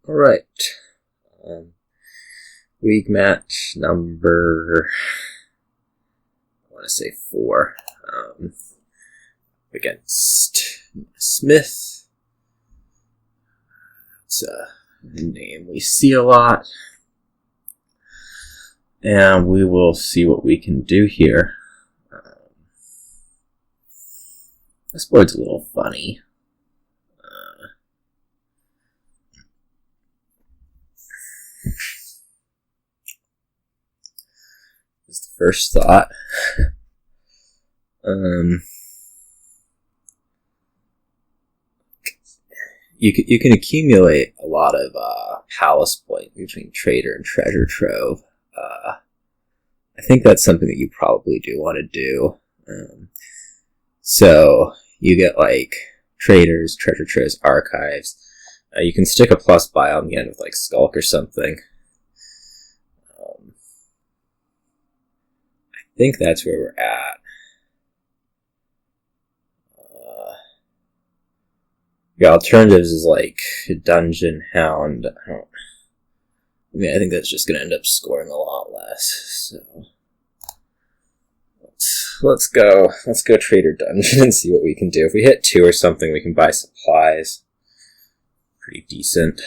Alright. League match number, I want to say 4. Against Smith. It's a name we see a lot. And we will see what we can do here. This board's a little funny. Is the first thought. You can accumulate a lot of palace point between trader and treasure trove. I think that's something that you probably do want to do. So you get like traders, treasure troves, archives. You can stick a plus buy on the end with like skulk or something. I think that's where we're at. The alternatives is like Dungeon Hound. I think that's just going to end up scoring a lot less. So let's go Trader Dungeon and see what we can do. If we hit 2 or something, we can buy supplies. Pretty decent.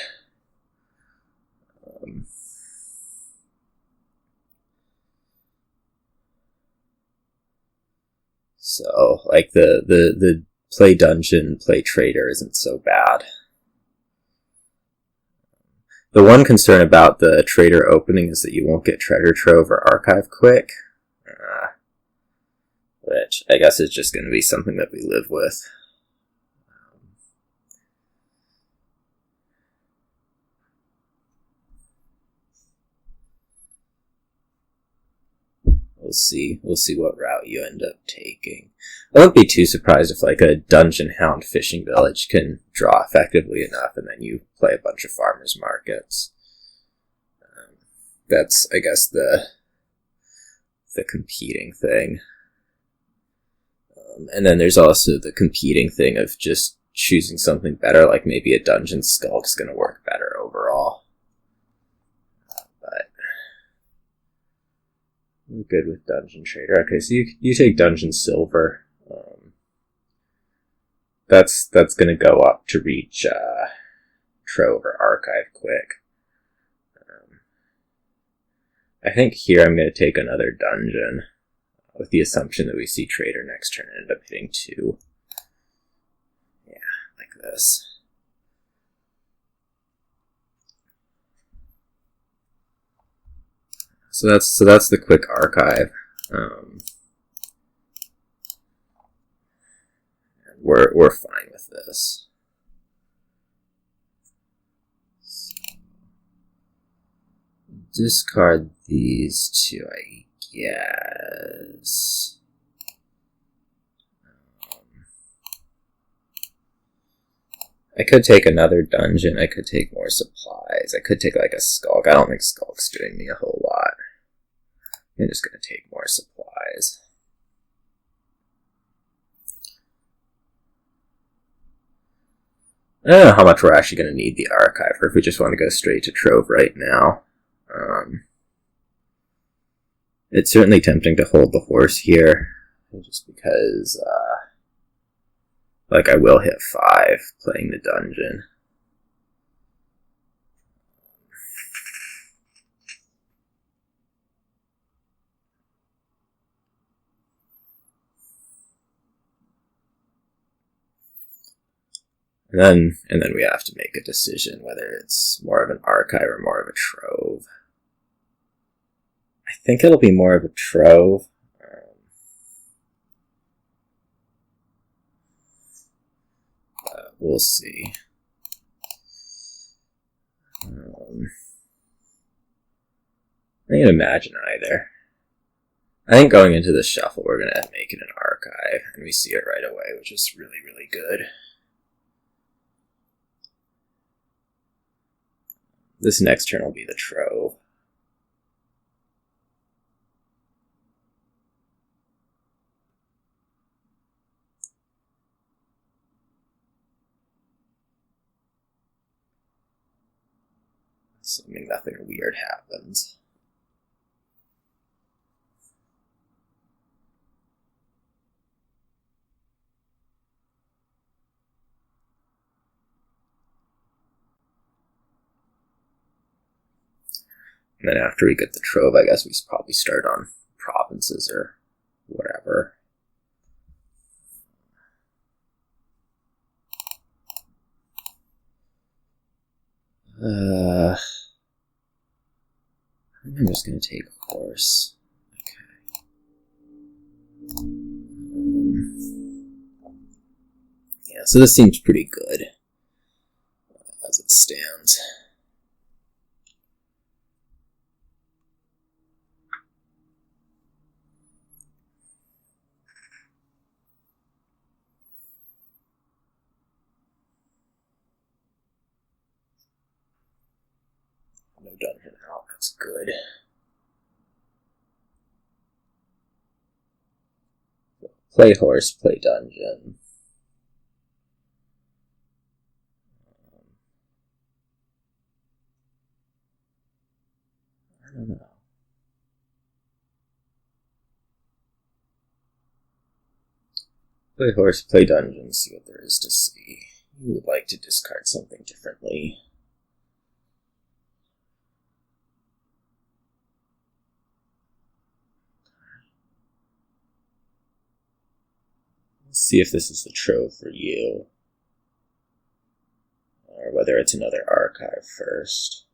So like the play dungeon, play trader isn't so bad. The one concern about the trader opening is that you won't get treasure trove or archive quick. Which I guess is just going to be something that we live with. We'll see what route you end up taking. I won't be too surprised if like a Dungeon Hound fishing village can draw effectively enough and then you play a bunch of farmers markets. That's, I guess, the competing thing. And then there's also the competing thing of just choosing something better, like maybe a Dungeon Skulk's going to work better overall. But we're good with Dungeon Trader. Okay, so you take Dungeon Silver. That's going to go up to reach Trove or Archive quick. I think here I'm going to take another Dungeon, with the assumption that we see Trader next turn and end up hitting 2. Yeah, like this. So that's the quick archive. We're fine with this. Discard these 2, I guess. I could take another dungeon. I could take more supplies. I could take like a skulk. I don't think skulk's doing me a whole lot. I'm just going to take more supplies. I don't know how much we're actually going to need the archive, or if we just want to go straight to Trove right now. It's certainly tempting to hold the horse here, just because, like, I will hit 5 playing the dungeon. And then we have to make a decision whether it's more of an archive or more of a trove. I think it'll be more of a trove. We'll see. I can't imagine either. I think going into the shuffle, we're going to make it an archive, and we see it right away, which is really, really good. This next turn will be the trove. Assuming nothing weird happens. And then after we get the trove, I guess we probably start on provinces or whatever. I think I'm just going to take a horse. Okay. Yeah, so this seems pretty good as it stands. No dungeon out, that's good. Play horse, play dungeon. I don't know. Play horse, play dungeon, see what there is to see. You would like to discard something differently. Let's see if this is the trove for you. Or whether it's another archive first.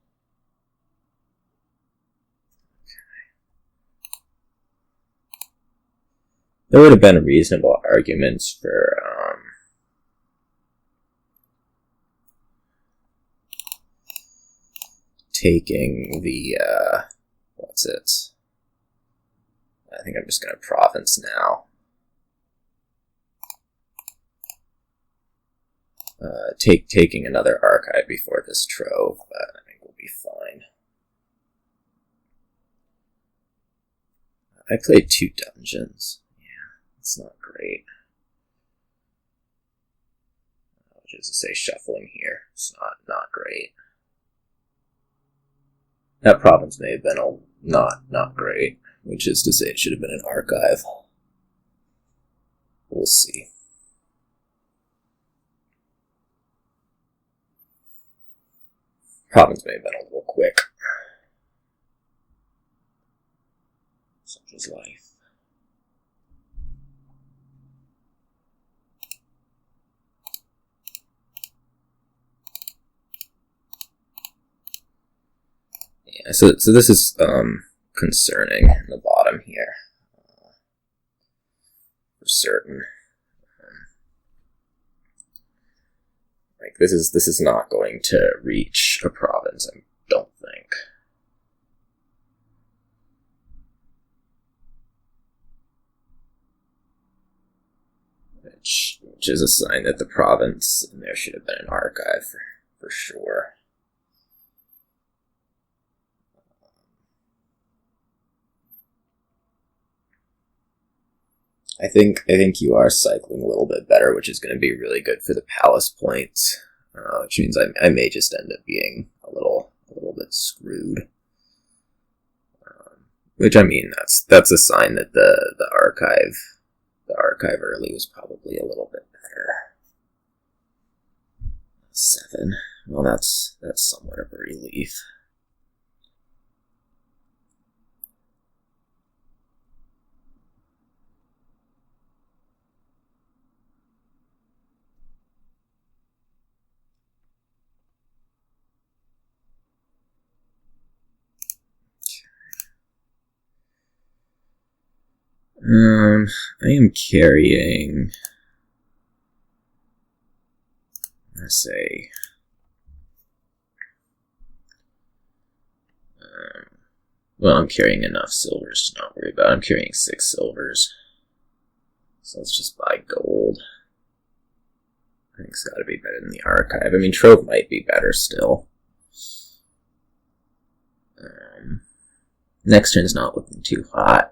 There would have been reasonable arguments for taking the what's it? I think I'm just going to province now. Taking another archive before this trove, but I think we'll be fine. I played 2 dungeons. It's not great. Which is to say, shuffling here. It's not great. That province may have been not great, which is to say, it should have been an archive. We'll see. Province may have been a little quick. Such is life. Yeah, so this is concerning in the bottom here. For certain. Like this is not going to reach a province, I don't think. Which is a sign that the province in there should have been an archive for sure. I think you are cycling a little bit better, which is going to be really good for the palace points, which means I may just end up being a little bit screwed. Which I mean, that's a sign that the archive early was probably a little bit better. 7. Well, that's somewhat of a relief. I am carrying, let's say, well, I'm carrying enough silvers to not worry about. I'm carrying 6 silvers, so let's just buy gold. I think it's got to be better than the archive. I mean, trove might be better still. Next turn's not looking too hot.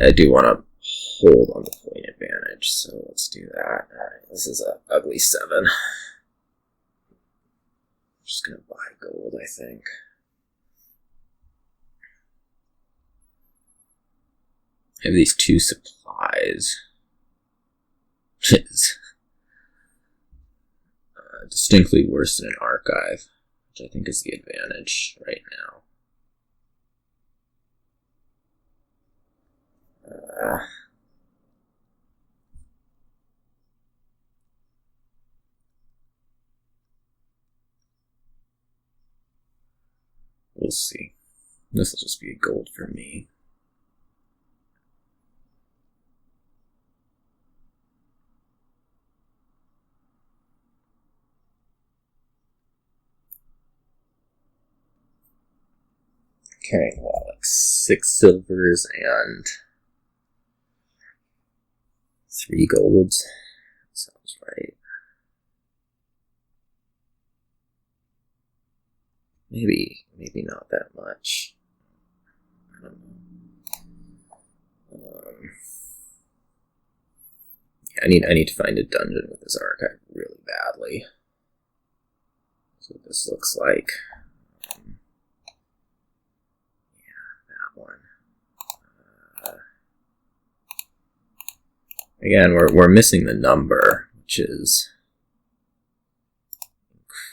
I do want to hold on the point advantage, so let's do that. Alright, this is an ugly 7. just gonna buy gold, I think. I have these 2 supplies, which is distinctly worse than an archive, which I think is the advantage right now. We'll see. This will just be a gold for me. Carrying what, like 6 silvers and 3 golds? Sounds right. Maybe not that much. I don't know. Yeah, I need to find a dungeon with this archive really badly. That's what this looks like. Again, we're missing the number, which is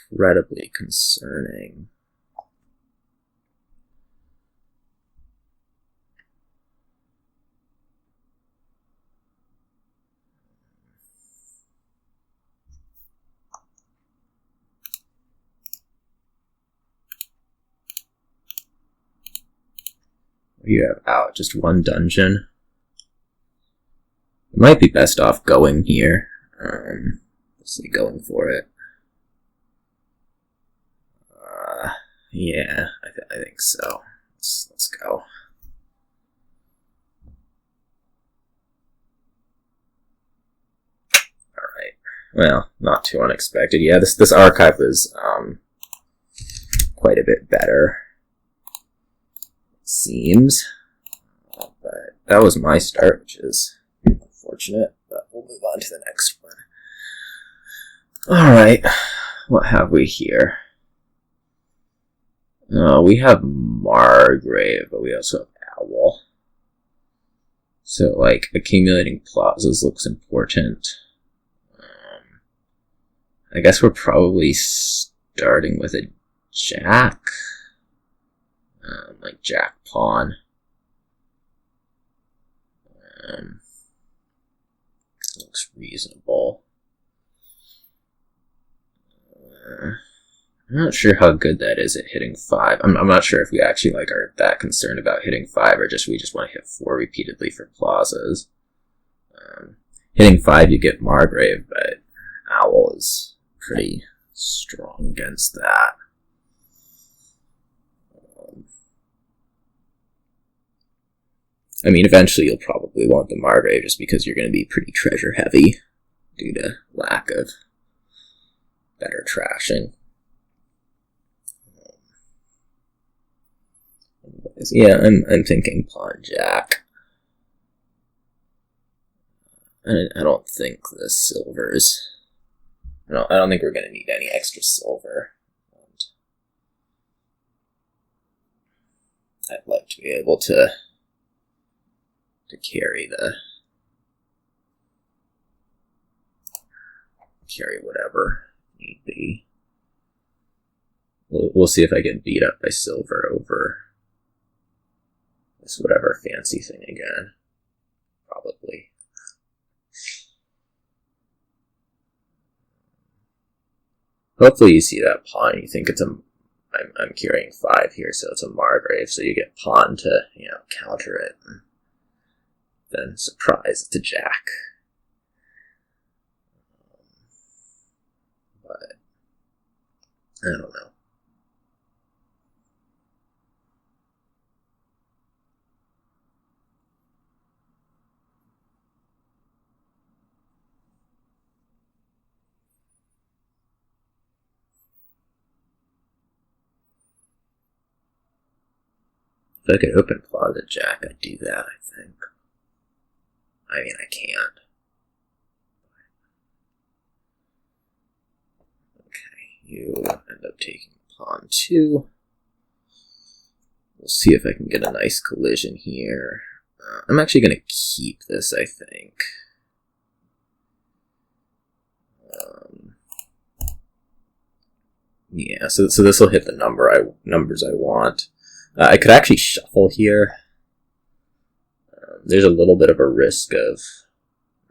incredibly concerning. What do you have out? Just 1 dungeon? It might be best off going here. Let's see, going for it. Yeah, I think so. Let's go. Alright. Well, not too unexpected. Yeah, this archive was quite a bit better, it seems. But that was my start, which is unfortunate, but we'll move on to the next one. Alright, what have we here? We have Margrave, but we also have Owl. So, like, accumulating plazas looks important. I guess we're probably starting with a Jack. Like Jack Pawn. Looks reasonable. I'm not sure how good that is at hitting 5. I'm not sure if we actually like are that concerned about hitting 5 or we just want to hit 4 repeatedly for plazas. Hitting 5 you get Margrave, but Owl is pretty strong against that. I mean, eventually you'll probably want the Margrave just because you're going to be pretty treasure heavy due to lack of better trashing. Yeah, I'm thinking Pawn Jack. I don't think the silvers. I don't think we're going to need any extra silver. And I'd like to be able to carry whatever need be. We'll see if I get beat up by silver over this whatever fancy thing again. Probably. Hopefully you see that pawn and you think it's I'm carrying 5 here, so it's a Margrave, so you get pawn to, counter it. And then surprise, it's a Jack. But I don't know. If I could open Plaza Jack, I'd do that, I think. I mean, I can't. Okay, You end up taking pawn 2. We'll see if I can get a nice collision here. I'm actually going to keep this, I think. Yeah, so this will hit the numbers I want. I could actually shuffle here. There's a little bit of a risk of...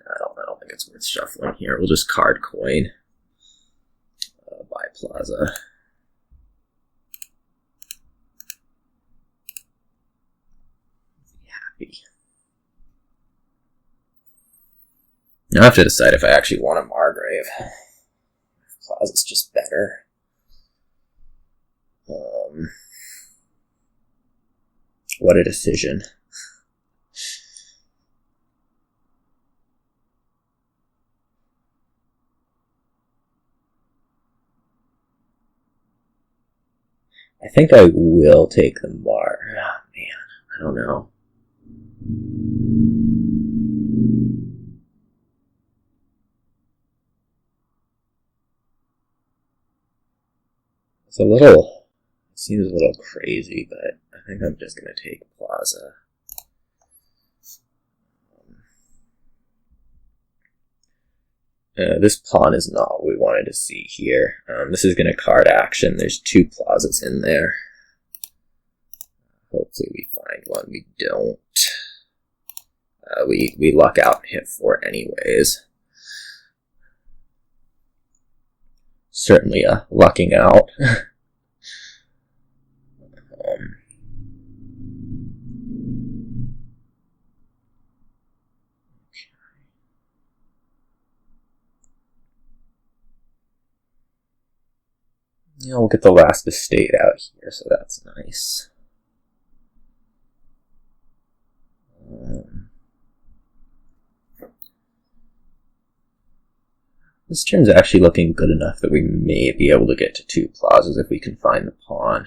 I don't think it's worth shuffling here. We'll just card coin. Buy plaza. Happy. Now I have to decide if I actually want a Margrave. Plaza's just better. What a decision. I think I will take the bar. Oh, man, I don't know. It seems a little crazy, but I think I'm just going to take plaza. This pawn is not what we wanted to see here. This is going to card action. There's 2 plazas in there. Hopefully we find one. We don't. We luck out and hit 4 anyways. Certainly lucking out. Yeah, we'll get the last estate out here, so that's nice. This turn's actually looking good enough that we may be able to get to 2 plazas if we can find the pawn.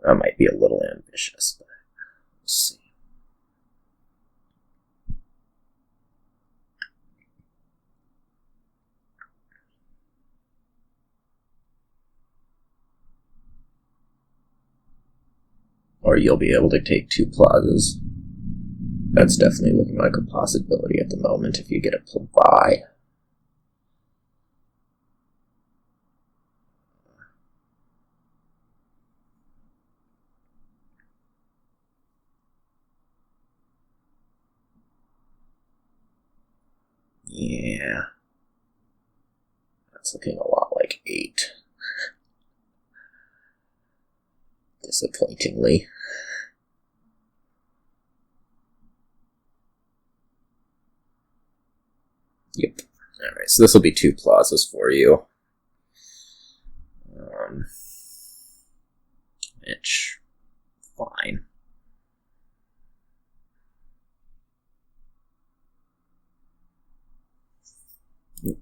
That might be a little ambitious, but we'll see. Or you'll be able to take 2 plazas. That's definitely looking like a possibility at the moment if you get a buy. Yeah. That's looking a lot like 8. Disappointingly. Yep. Alright, so this will be 2 plazas for you. Which, fine. Yep.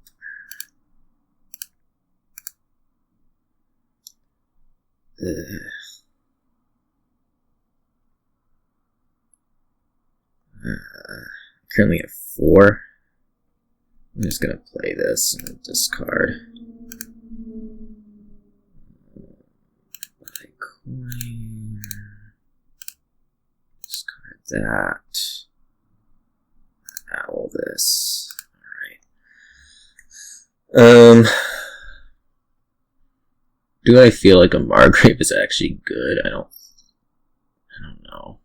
Currently at 4. I'm just going to play this and discard. Buy coin. Discard that. Owl this. Alright. Do I feel like a Margrave is actually good? I don't know.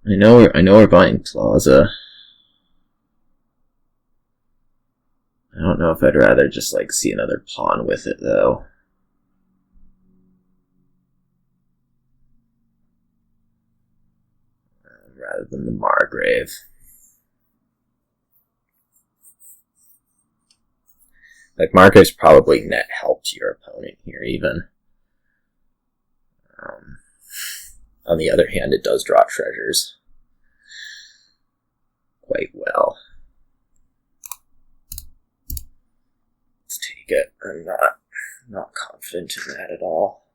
I know we're buying plaza. I don't know if I'd rather just like see another pawn with it though. Rather than the Margrave. Like Margrave's probably net help to your opponent here even. On the other hand, it does draw treasures quite well. Let's take it. I'm not confident in that at all.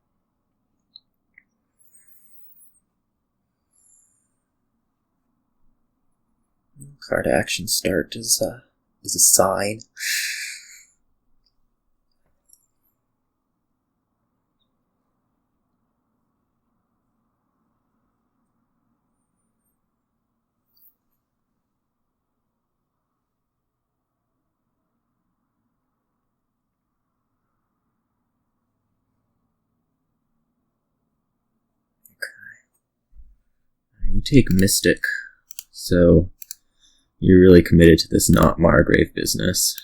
Card action start is is a sign. You take Mystic, so you're really committed to this not Margrave business.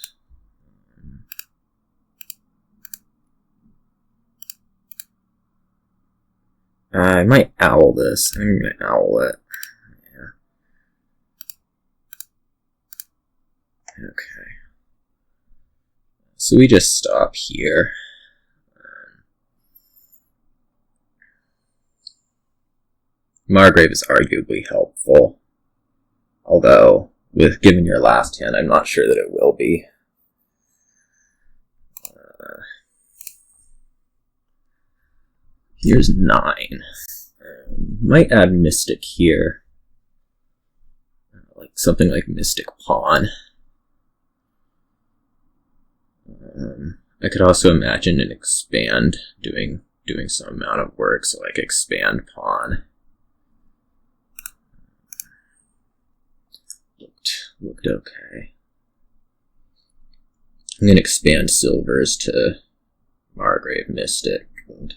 I might owl this. I'm going to owl it. Yeah. Okay. So we just stop here. Margrave is arguably helpful, although, given your last hand, I'm not sure that it will be. Here's 9. Might add Mystic here. Like something like Mystic Pawn. I could also imagine an expand doing some amount of work, so like expand Pawn. Looked okay. I'm going to expand silvers to Margrave Mystic, and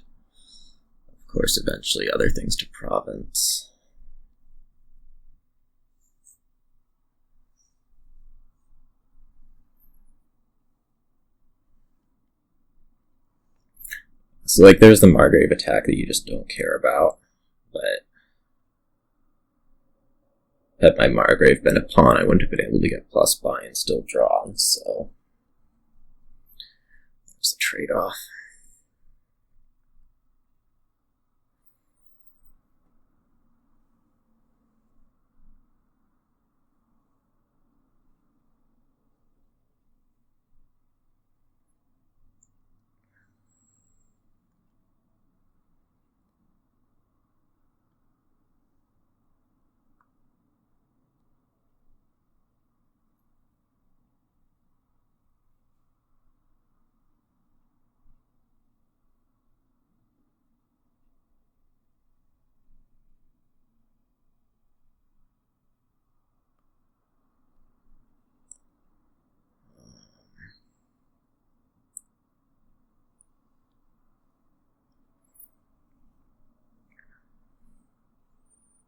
of course eventually other things to province. So like there's the Margrave attack that you just don't care about, but had my Margrave been a pawn, I wouldn't have been able to get plus buy and still drawn, so there's the trade-off.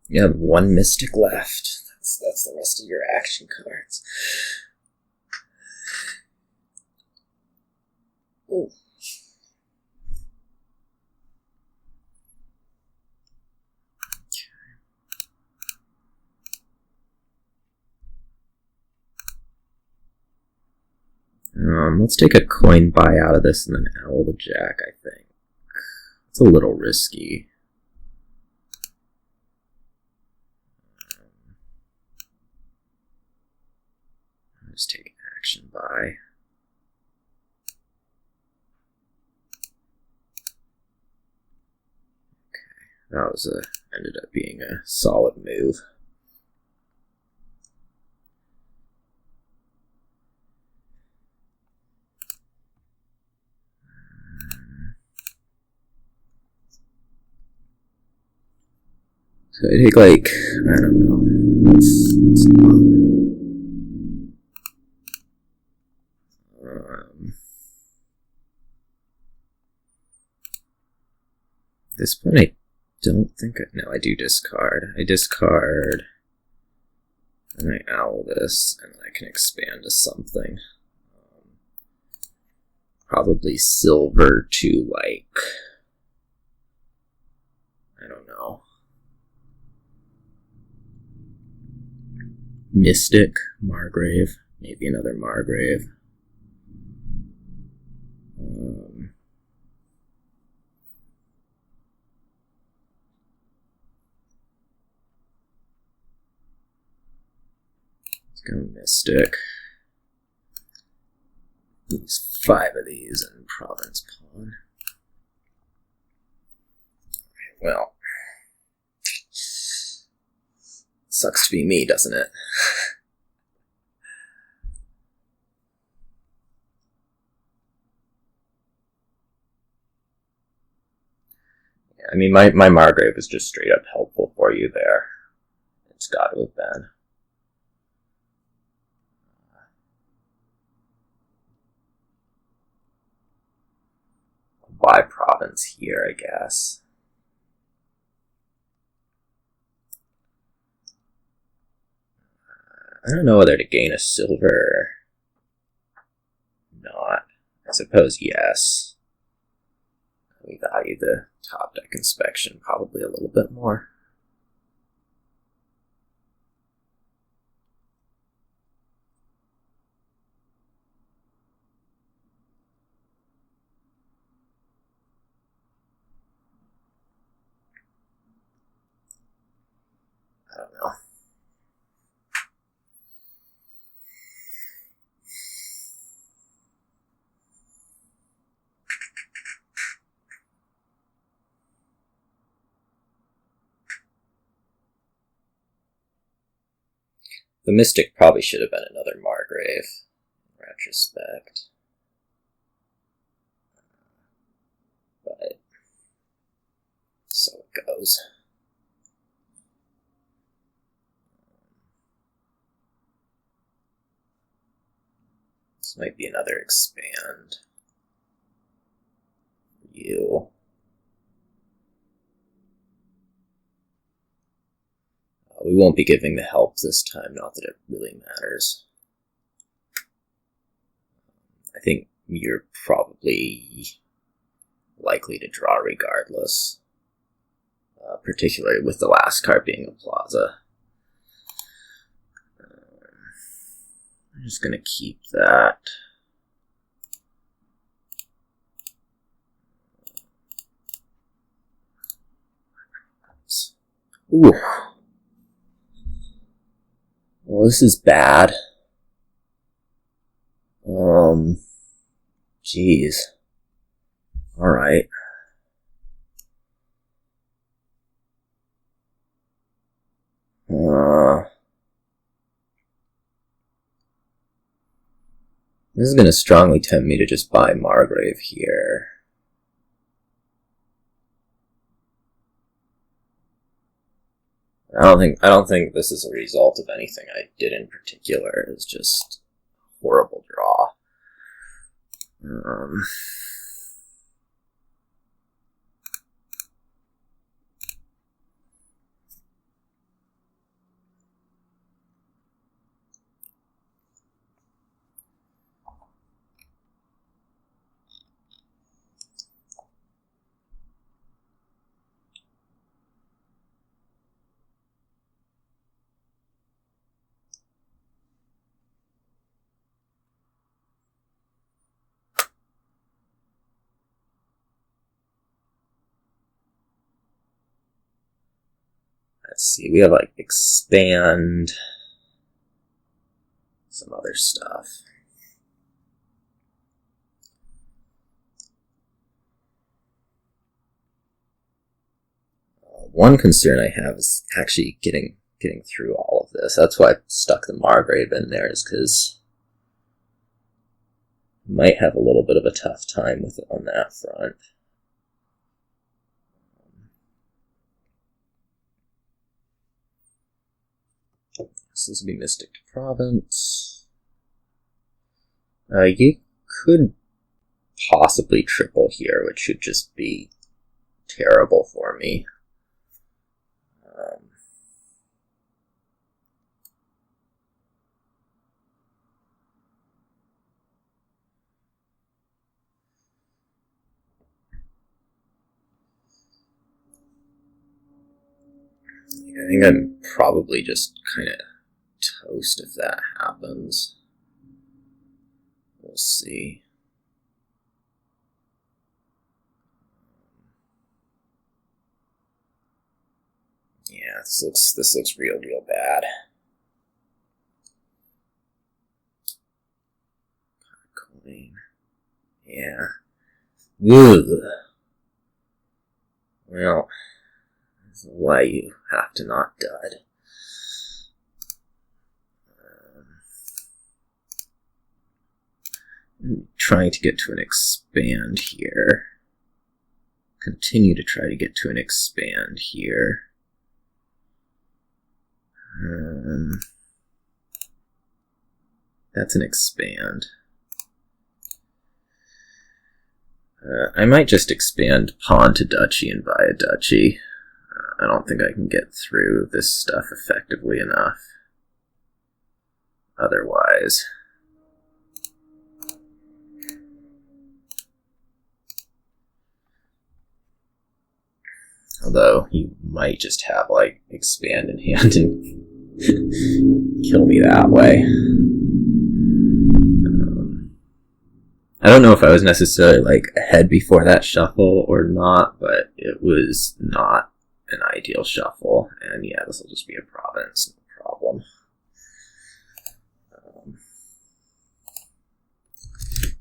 You have 1 Mystic left. That's the rest of your action cards. Ooh. Let's take a coin buy out of this and then owl the jack, I think. It's a little risky. Just take action buy. Okay, that ended up being a solid move. So I take like, I don't know, let's not. At this point, I don't think no, I do discard. I discard, and I owl this, and then I can expand to something. Probably silver to, like, I don't know, Mystic, Margrave, maybe another Margrave. Let's go Mystic. Use 5 of these and province pawn. Well, sucks to be me, doesn't it? I mean, my Margrave is just straight up helpful for you there. It's got to have been. Why province here, I guess. I don't know whether to gain a silver or not. I suppose yes. We value the top deck inspection probably a little bit more. I don't know. The Mystic probably should have been another Margrave, in retrospect. But so it goes. This might be another expand for you. We won't be giving the help this time, not that it really matters. I think you're probably likely to draw regardless, particularly with the last card being a Plaza. I'm just going to keep that. Ooh. Well, this is bad. Jeez. Alright. This is going to strongly tempt me to just buy Margrave here. I don't think this is a result of anything I did in particular. It's just a horrible draw. Let's see, we have like expand, some other stuff. One concern I have is actually getting through all of this. That's why I stuck the Margrave in there, is because I might have a little bit of a tough time with it on that front. So this would be Mystic to Province. You could possibly triple here, which should just be terrible for me. I think I'm probably just kind of toast if that happens. We'll see. Yeah, this looks real bad. Coin. Yeah. Ugh. Well, that's why you have to not dud. I'm trying to get to an expand here. continue to try to get to an expand here. That's an expand. I might just expand pawn to duchy and buy a duchy. I don't think I can get through this stuff effectively enough otherwise. Although he might just have like expand in hand and kill me that way. I don't know if I was necessarily like ahead before that shuffle or not, but it was not an ideal shuffle. And yeah, this will just be a province, no problem.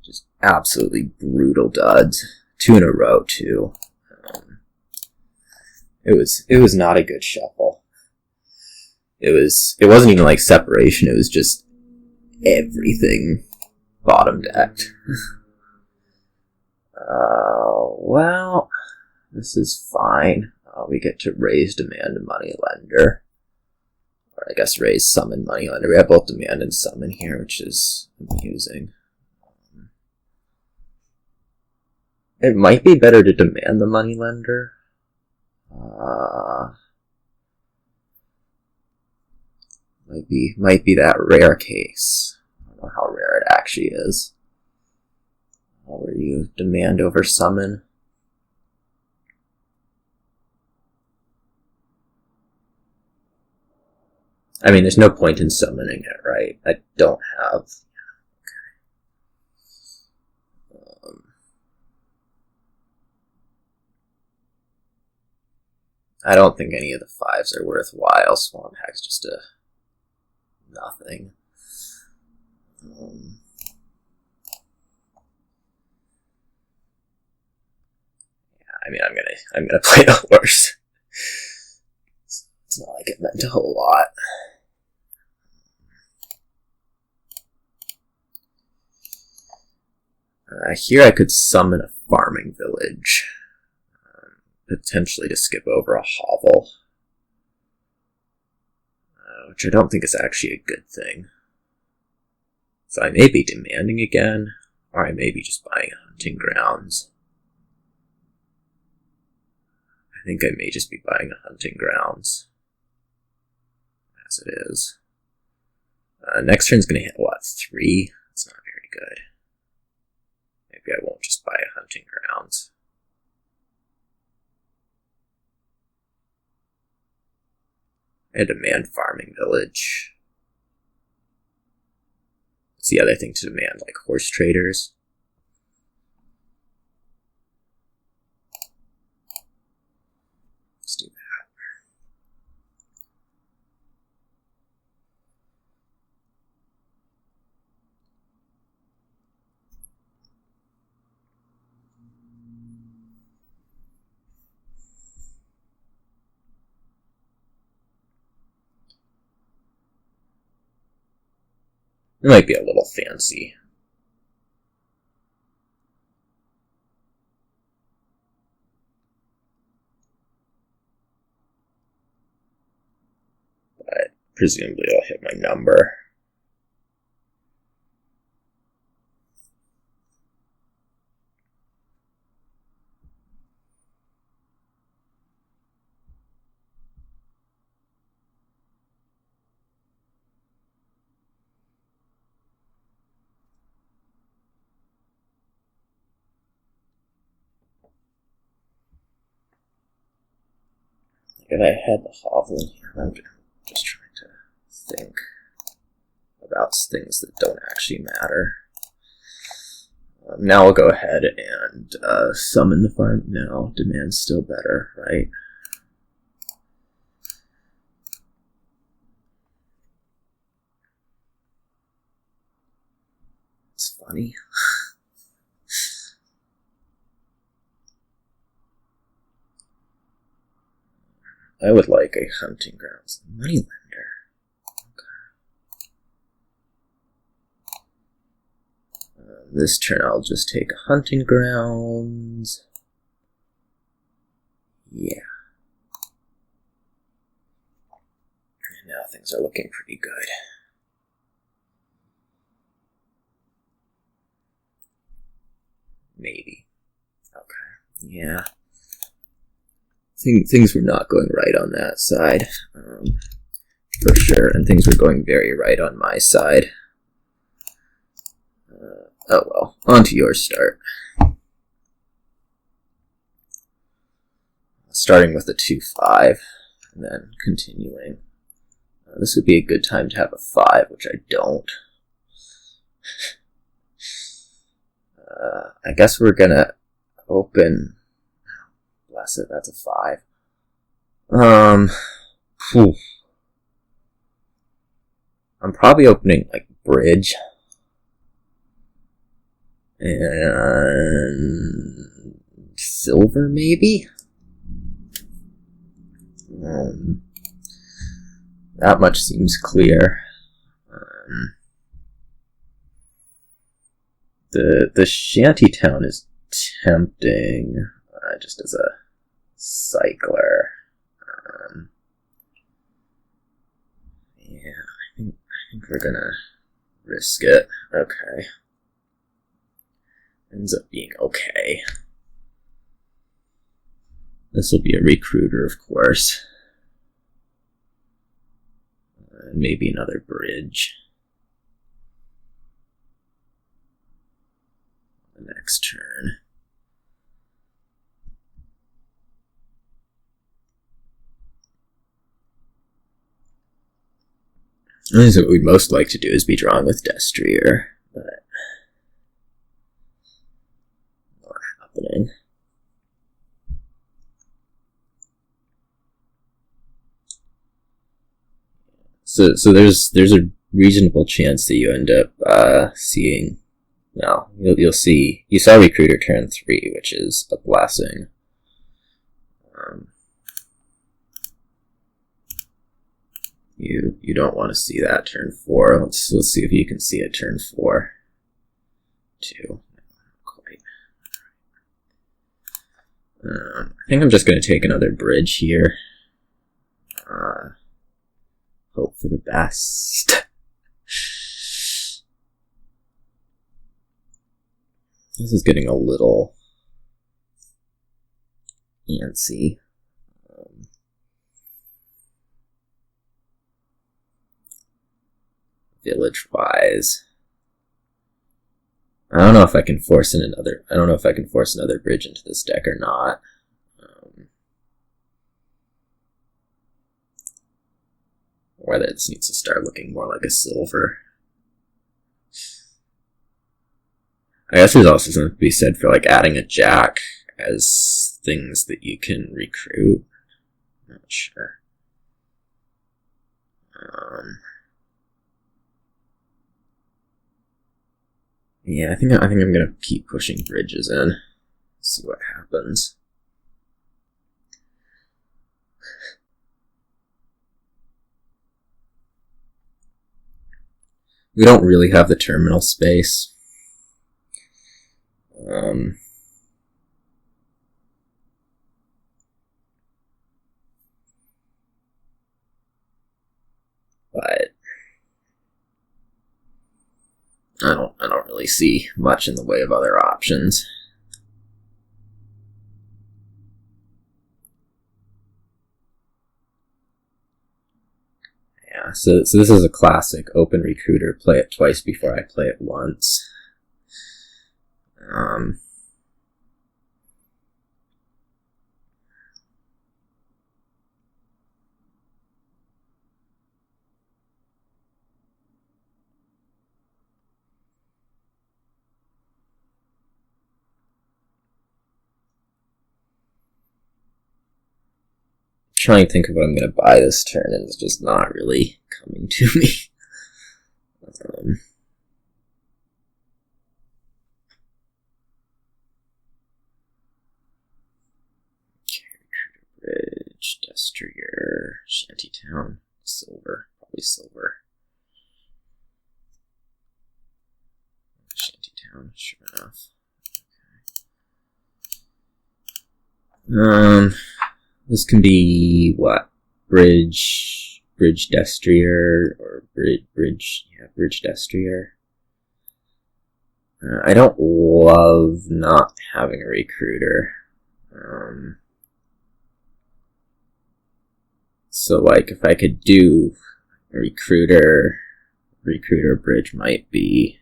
Just absolutely brutal duds. 2 in a row too. It was not a good shuffle. It wasn't even like separation, it was just everything bottom decked. Well, this is fine. We get to raise demand and money lender. Or I guess raise summon money lender. We have both demand and summon here, which is amusing. It might be better to demand the money lender. Might be that rare case. I don't know how rare it actually is. Where you demand over summon. I mean, there's no point in summoning it, right? I don't have... I don't think any of the 5s are worthwhile. Swamp Hack's just a nothing. Yeah, I mean, I'm gonna play the horse. It's not like it meant a whole lot. Here I could summon a farming village. Potentially to skip over a hovel. Which I don't think is actually a good thing. So I may be demanding again, or I may be just buying hunting grounds. I think I may just be buying a hunting grounds. As it is. Next turn's gonna hit, what, 3? That's not very good. Maybe I won't just buy a hunting grounds. I demand farming village. What's the other thing to demand? Like horse traders? Let's do that. It might be a little fancy. But presumably I'll hit my number. If I had the hovel in here, I'm just trying to think about things that don't actually matter. Now I'll go ahead and summon the farm. No, demand's still better, right? It's funny. I would like a hunting grounds moneylender. Okay. This turn I'll just take a hunting grounds. Yeah. And now things are looking pretty good. Maybe. Okay. Yeah. Things were not going right on that side. For sure. And things were going very right on my side. Oh well. On to your start. Starting with a 2-5, and then continuing. This would be a good time to have a 5, which I don't. I guess we're gonna open. Bless it, that's a 5. Whew. I'm probably opening like bridge. And silver, maybe? That much seems clear. The shantytown is tempting, just as a cycler. Yeah, I think we're gonna risk it. Okay. Ends up being okay. This will be a recruiter, of course. And maybe another bridge. The next turn. I think what we'd most like to do is be drawing with Destrier, but not happening. So there's a reasonable chance that you end up seeing. No, you'll see. You saw Recruiter turn 3, which is a blessing. You don't want to see that turn 4. Let's see if you can see it turn 4. 2. No, not quite. I think I'm just going to take another bridge here. Hope for the best. This is getting a little antsy. Village-wise, I don't know if I can force in another. I don't know if I can force another bridge into this deck or not. Whether this needs to start looking more like a silver. I guess there's also something to be said for like adding a jack as things that you can recruit. I'm not sure. Yeah, I think I'm gonna keep pushing bridges in. See what happens. We don't really have the terminal space. But I don't really see much in the way of other options. Yeah, so this is a classic open recruiter. Play it twice before I play it once. Trying to think of what I'm going to buy this turn, and it's just not really coming to me. Bridge, Destrier, Shantytown, silver, probably silver. Shantytown, sure enough. Okay. This can be, what? Bridge destrier, or bridge destrier. I don't love not having a recruiter. So, like, if I could do a recruiter bridge might be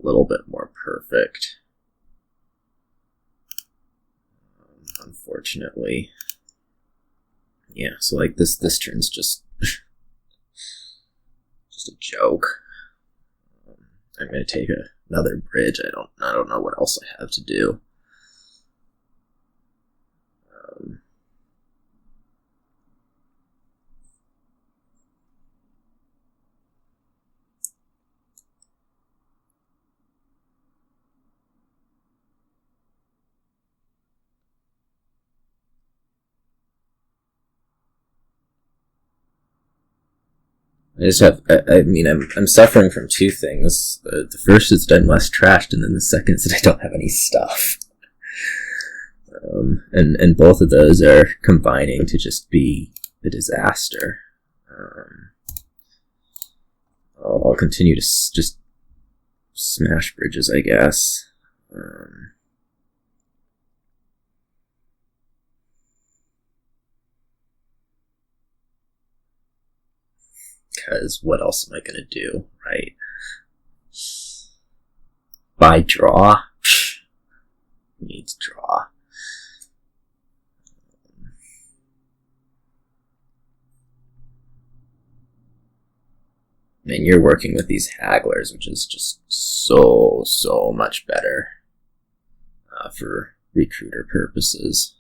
a little bit more perfect. Unfortunately. Yeah, so like this turn's just a joke. I'm gonna take another bridge. I don't know what else I have to do. I'm suffering from two things. The first is that I'm less trashed, and then the second is that I don't have any stuff. And both of those are combining to just be a disaster. I'll continue to just smash bridges, I guess. Because what else am I going to do, right? Buy draw? Who needs draw? And you're working with these hagglers, which is just so much better for recruiter purposes.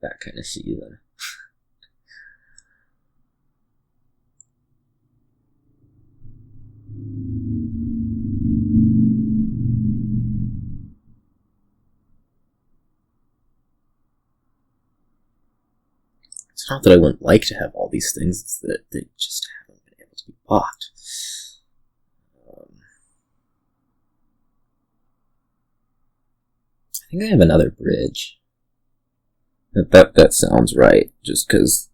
That kind of season. It's not that I wouldn't like to have all these things, it's that they just haven't been able to be bought. I think I have another bridge. That sounds right, just because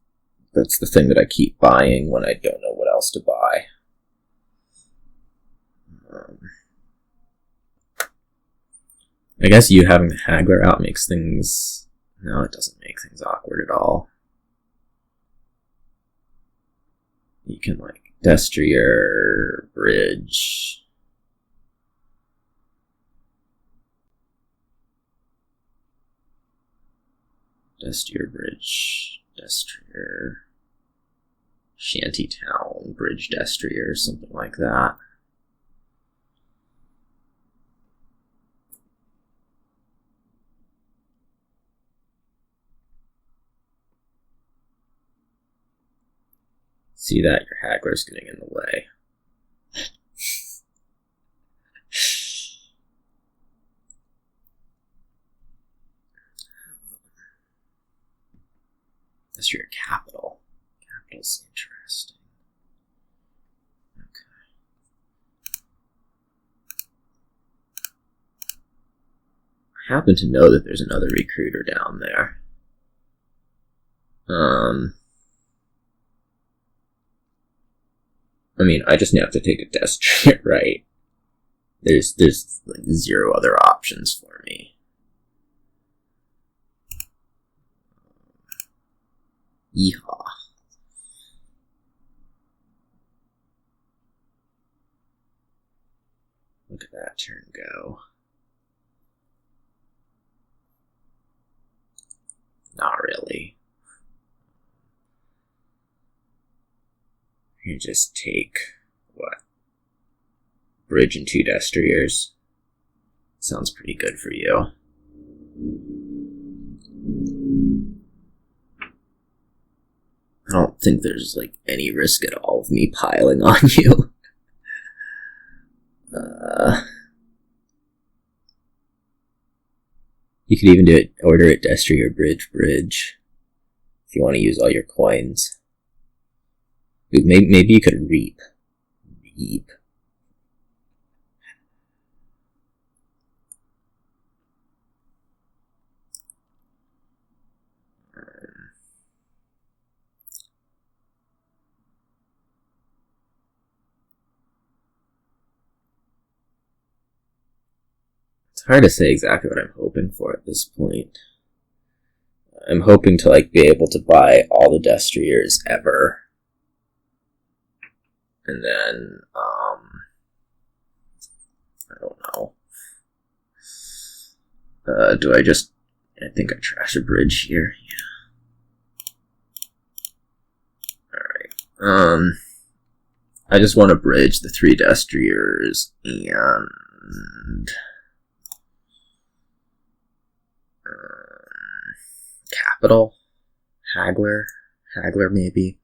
that's the thing that I keep buying when I don't know what else to buy. I guess you having the haggler out makes things... No, it doesn't make things awkward at all. You can, like, destrier, bridge... Destrier bridge, destrier, shantytown bridge destrier, something like that. See that? Your haggler's getting in the way. That's your capital. Capital's interesting. Okay. I happen to know that there's another recruiter down there. I mean, I just have to take a test, right? There's like zero other options for me. Yeehaw. Look at that turn go. Not really. You just take, what? Bridge and 2 destriers. Sounds pretty good for you. I don't think there's, like, any risk at all of me piling on you. You could even do it, order it Destry or bridge, if you want to use all your coins. Maybe you could reap. It's hard to say exactly what I'm hoping for at this point. I'm hoping to be able to buy all the Destriers ever. And then, I don't know. I think I trash a bridge here. Yeah. Alright. I just want to bridge the 3 Destriers and Capital, Haggler maybe.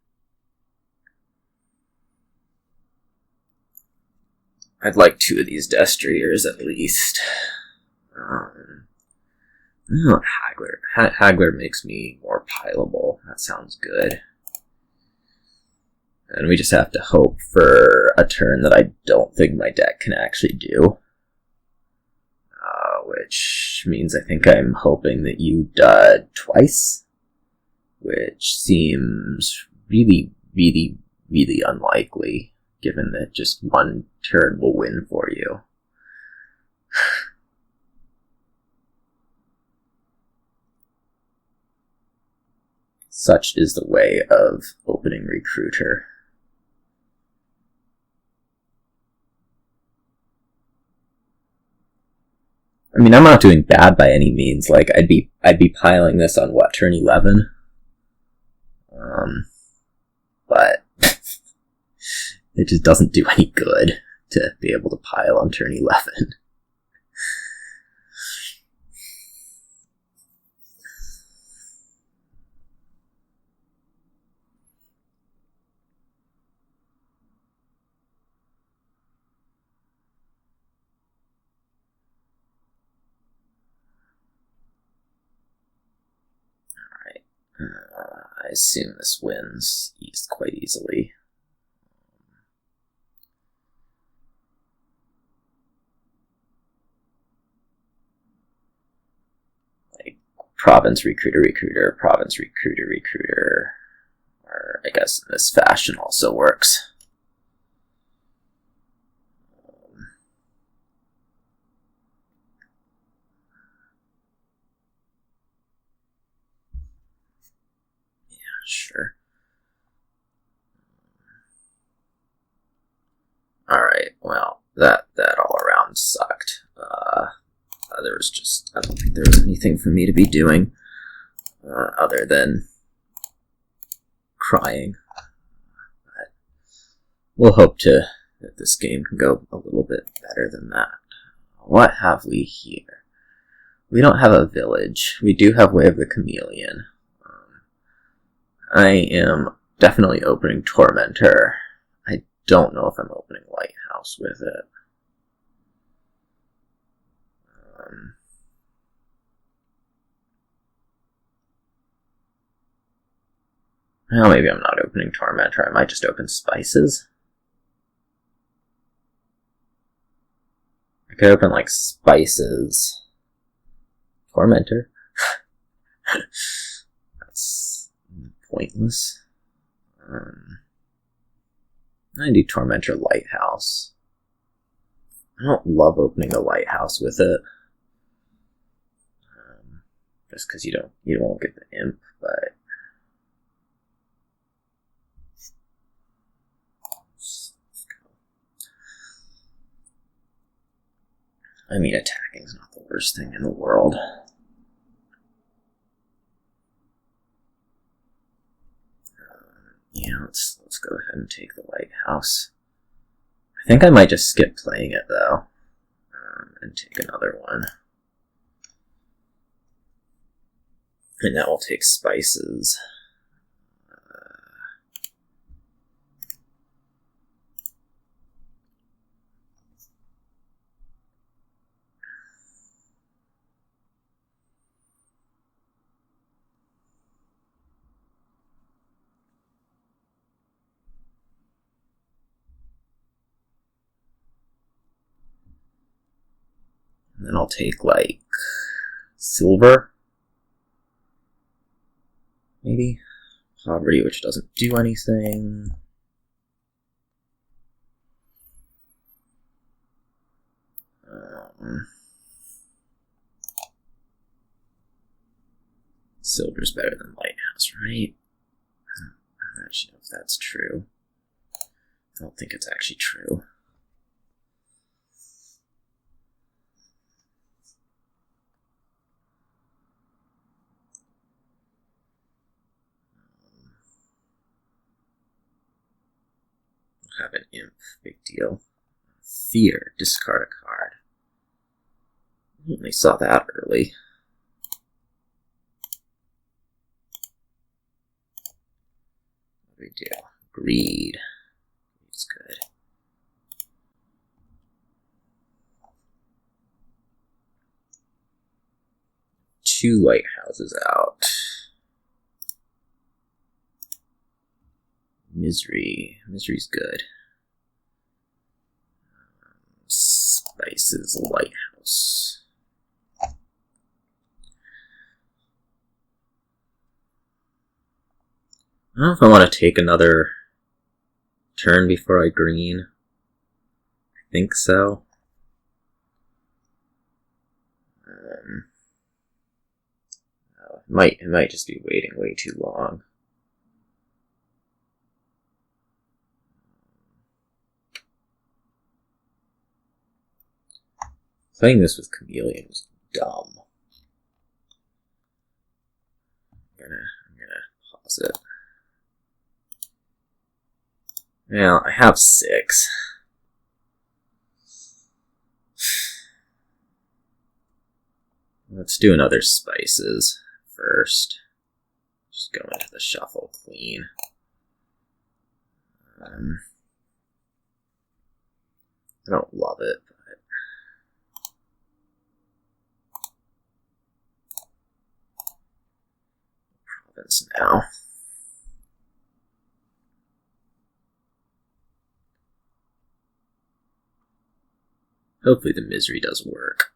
I'd like 2 of these Destriers at least. Haggler makes me more pileable. That sounds good. And we just have to hope for a turn that I don't think my deck can actually do. Which means I think I'm hoping that you dud twice. Which seems really, really, really unlikely, given that just 1 turn will win for you. Such is the way of opening Recruiter. I mean, I'm not doing bad by any means. I'd be piling this on what, turn 11? But it just doesn't do any good to be able to pile on turn 11. I assume this wins East quite easily. Province Recruiter, Province Recruiter, or I guess in this fashion also works. Sure. Alright, well, that all around sucked. I don't think there was anything for me to be doing other than crying. But we'll hope that this game can go a little bit better than that. What have we here? We don't have a village. We do have Way of the Chameleon. I am definitely opening Tormentor. I don't know if I'm opening Lighthouse with it. Well, maybe I'm not opening Tormentor. I might just open Spices. I could open, Spices. Tormentor. That's pointless. I do Tormentor Lighthouse. I don't love opening a Lighthouse with it. Just because you won't get the imp, but I mean, attacking's not the worst thing in the world. Yeah, let's go ahead and take the Lighthouse. I think I might just skip playing it though, and take another one. And that will take Spices. And then I'll take, like, silver? Maybe? Poverty, which doesn't do anything. Silver's better than lighthouse, right? I don't actually know if that's true. I don't think it's actually true. Have an imp, big deal. Fear, discard a card. I only saw that early. What do we do? Greed. It's good. Two lighthouses out. Misery. Misery's good. Spices, lighthouse. I don't know if I want to take another turn before I green. I think so. It might just be waiting way too long. Playing this with Chameleon was dumb. I'm gonna pause it. Now, I have 6. Let's do another spices first. Just go into the shuffle clean. I don't love it, but province now. Hopefully the misery does work.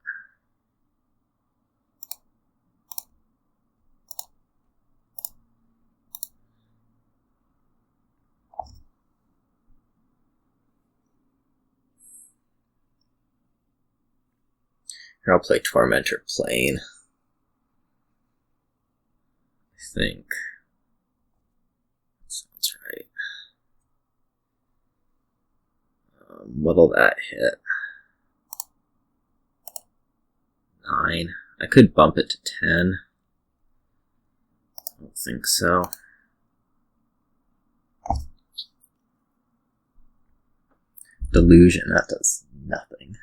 Here I'll play Tormentor Plane. I think. That sounds right. What'll that hit? 9. I could bump it to 10. I don't think so. Delusion, that does nothing.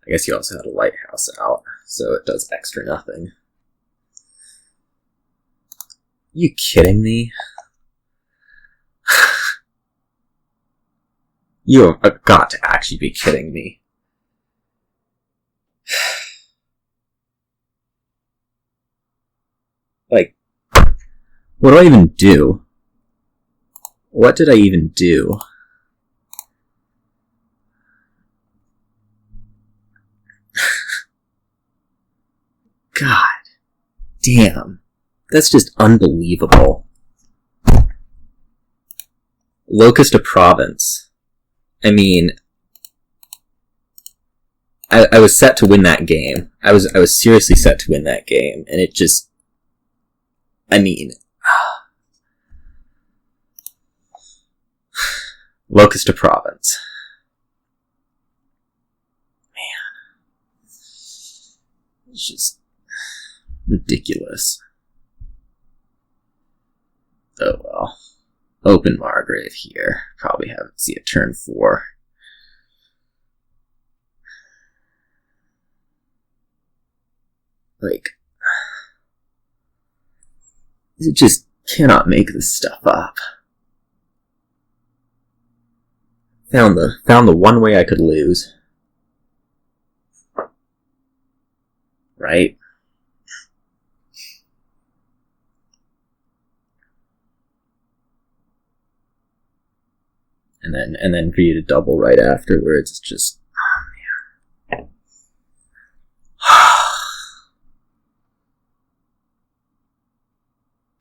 I guess you also had a lighthouse out, so it does extra nothing. You kidding me? You have got to actually be kidding me. Like, what do I even do? What did I even do? God damn. That's just unbelievable. Locust of Province. I mean, I was set to win that game. I was seriously set to win that game, and it just, I mean, Locust of Province. Man. It's just ridiculous. Oh well. Open Margrave here. Probably have it see a turn 4. Like, it just cannot make this stuff up. Found the one way I could lose. Right? And then for you to double right afterwards, it's just, oh man.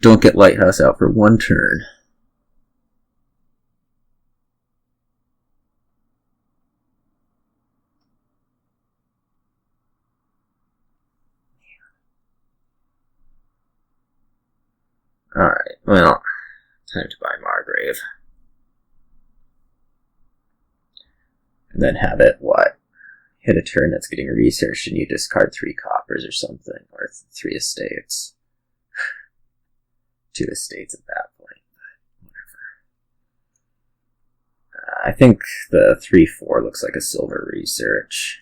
don't get Lighthouse out for one turn. Alright, well, time to buy Margrave. And then have it, what? Hit a turn that's getting researched and you discard 3 coppers or something, or 3 estates. 2 estates at that point, but whatever. I think the 3-4 looks like a silver research.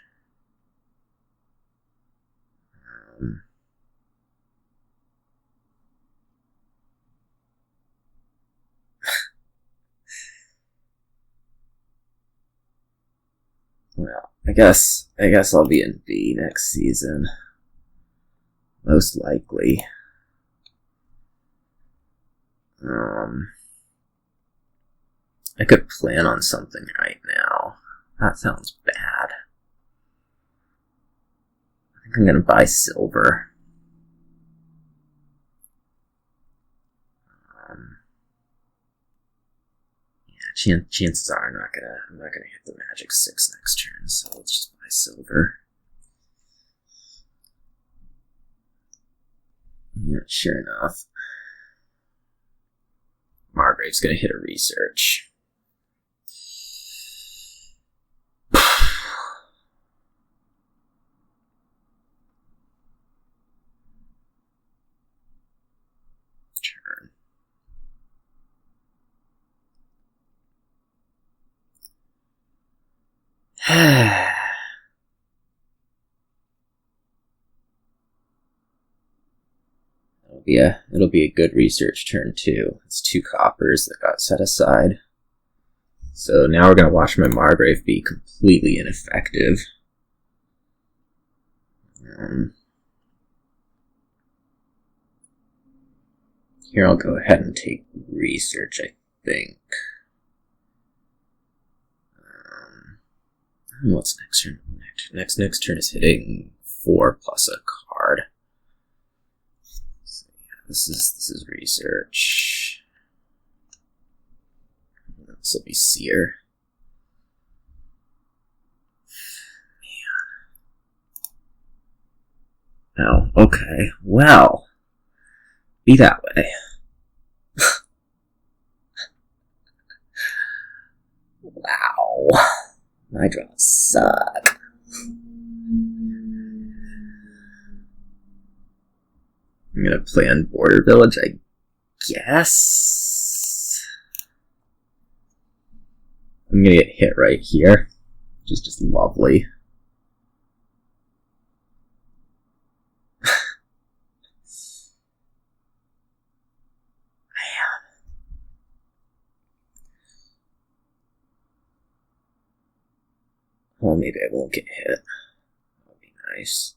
Well, I guess I'll be in B next season. Most likely. I could plan on something right now. That sounds bad. I think I'm gonna buy silver. Chances are I'm not gonna hit the magic 6 next turn, so let's just buy silver. Yeah, sure enough. Margrave's gonna hit a research. Turn. It'll be a good research turn too. It's 2 coppers that got set aside. So now we're gonna watch my Margrave be completely ineffective. Here I'll go ahead and take research, I think. What's next turn? Next turn is hitting 4 plus a card. So yeah, this is research. This will be seer. Man. Oh, okay. Well, be that way. Wow. My draws suck. I'm gonna play on Border Village, I guess. I'm gonna get hit right here, which is just lovely. Well, maybe I won't get hit. That'll be nice.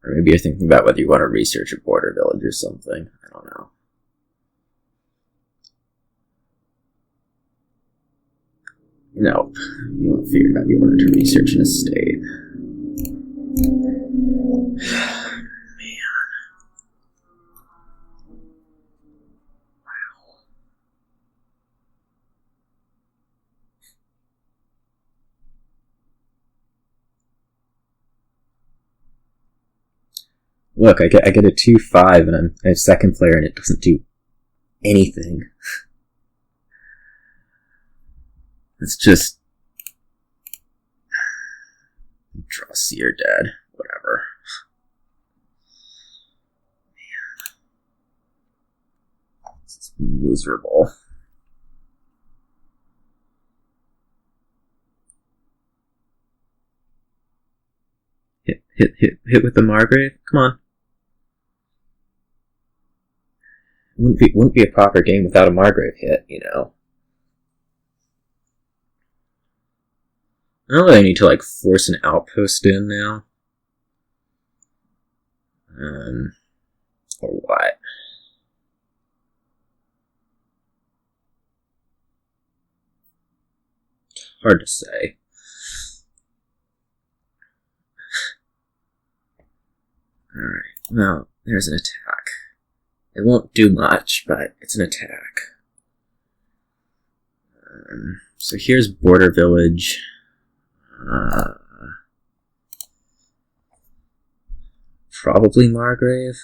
Or maybe you're thinking about whether you want to research a border village or something. I don't know. Nope. You figured out you wanted to research an estate. Man. Wow. Look, I get a 2-5 and I'm a second player and it doesn't do anything. It's just draw seer dead. Whatever. Man. This is miserable. Hit with the Margrave? Come on. Wouldn't be a proper game without a Margrave hit, you know. I don't really need to like force an outpost in now. Or what? Hard to say. Alright, well, there's an attack. It won't do much, but it's an attack. So here's Border Village. Probably Margrave.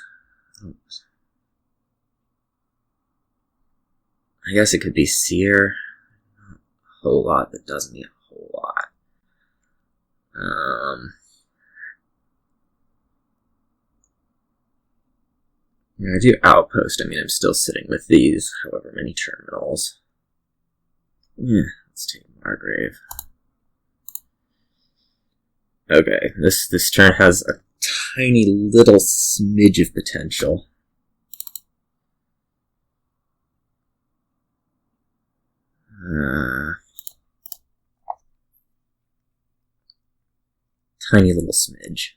I guess it could be Seer. A whole lot, but doesn't mean a whole lot. I do Outpost. I mean, I'm still sitting with these, however many terminals. Yeah, let's take Margrave. Okay, this turn has a tiny little smidge of potential. Tiny little smidge.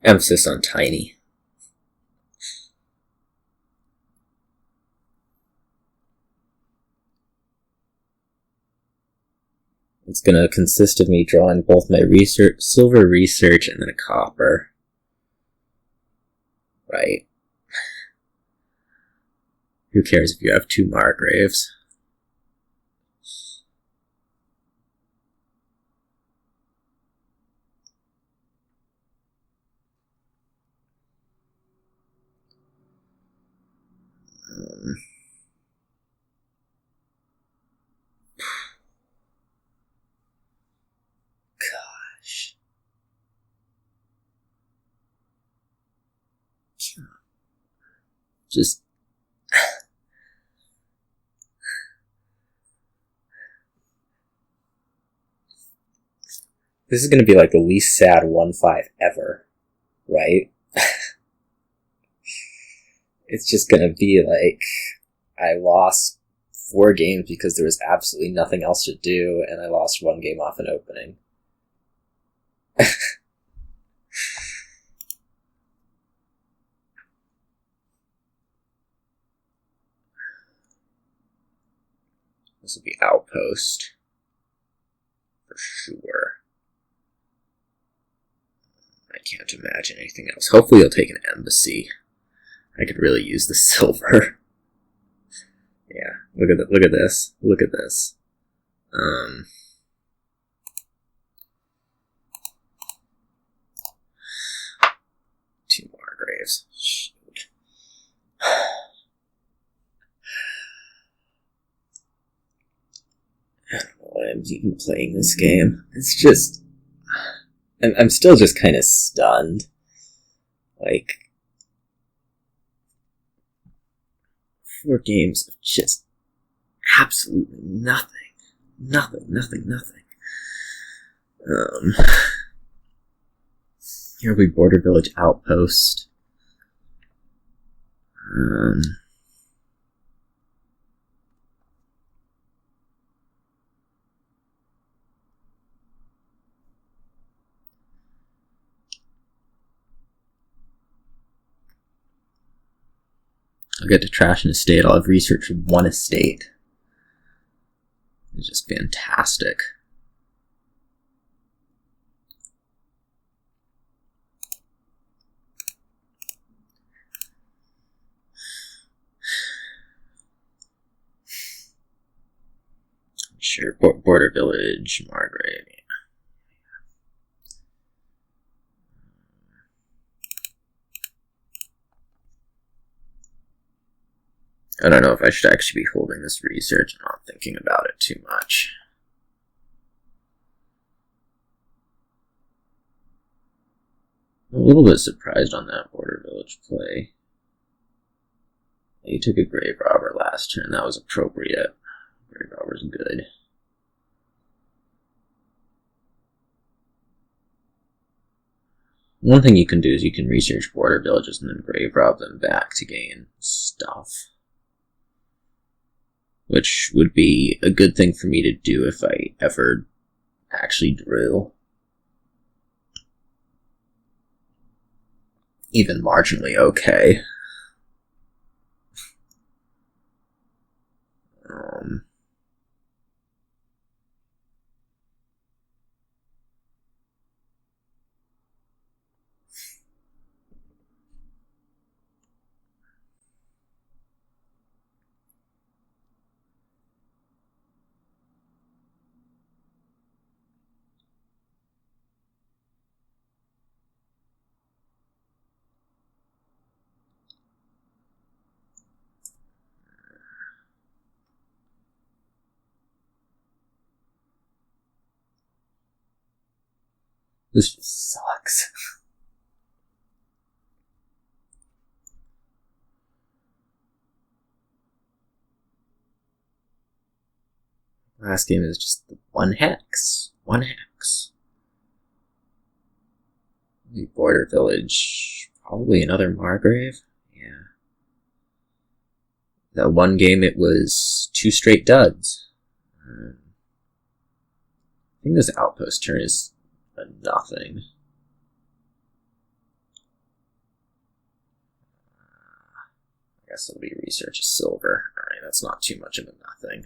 Emphasis on tiny. It's going to consist of me drawing both my silver research and then a copper. Right. Who cares if you have 2 Margraves? Gosh. Just... This is going to be like the least sad 1-5 ever, right? It's just going to be like, I lost 4 games because there was absolutely nothing else to do, and I lost 1 game off an opening. This will be Outpost. For sure. I can't imagine anything else. Hopefully he'll take an Embassy. I could really use the silver. Yeah, look at this. Look at this. 2 Margraves. Shoot. I don't know why I'm even playing this game. It's just... I'm still just kind of stunned. Like... 4 games of just absolutely nothing. Nothing. Here will be Border Village Outpost. I'll get to trash an estate. I'll have research for 1 estate. It's just fantastic. Sure, Border Village, Margrave. I don't know if I should actually be holding this research and not thinking about it too much. I'm a little bit surprised on that Border Village play. He took a Grave Robber last turn. That was appropriate. Grave Robber's good. One thing you can do is you can research Border Villages and then Grave Rob them back to gain stuff. Which would be a good thing for me to do if I ever actually drew. Even marginally okay. This just sucks. Last game is just the 1 hex. 1 hex. The Border Village. Probably another Margrave. Yeah. That one game it was 2 straight duds. I think this outpost turn is a nothing. I guess it'll be research a silver. Alright, that's not too much of a nothing.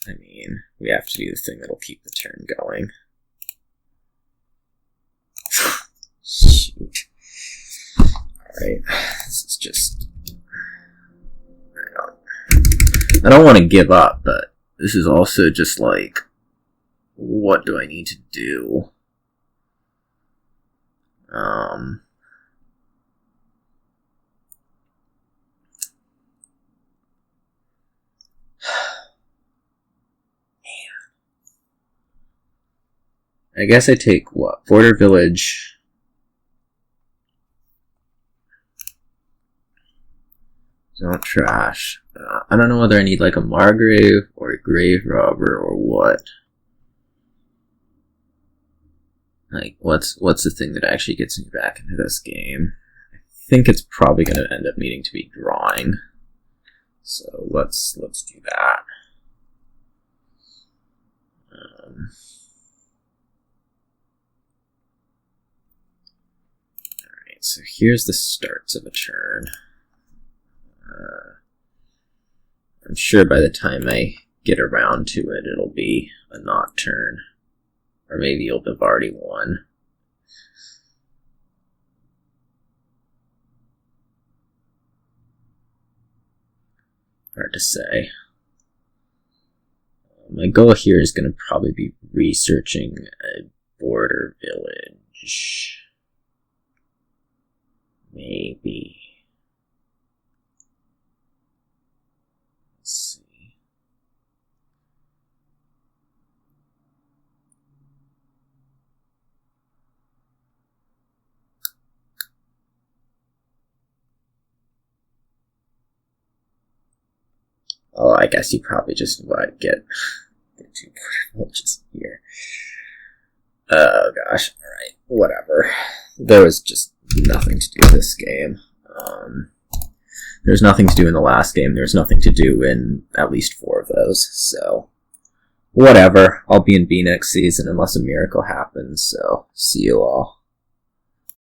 I mean, we have to do the thing that'll keep the turn going. Shoot. Alright, this is just... I don't want to give up, but this is also just like, what do I need to do? I guess I take what? Border Village. Don't trash. I don't know whether I need like a Margrave or a Grave Robber or what. Like, what's the thing that actually gets me back into this game? I think it's probably going to end up needing to be drawing. So let's do that. Alright, so here's the starts of a turn. I'm sure by the time I get around to it, it'll be a not turn. Or maybe you'll have already won. Hard to say. My goal here is going to probably be researching a border village. Maybe. Let's see. Oh, I guess you probably just get 2 border villages here. Oh gosh, alright, whatever. There was just nothing to do this game. There's nothing to do in the last game. There's nothing to do in at least 4 of those. So, whatever. I'll be in B next season unless a miracle happens. So, see you all.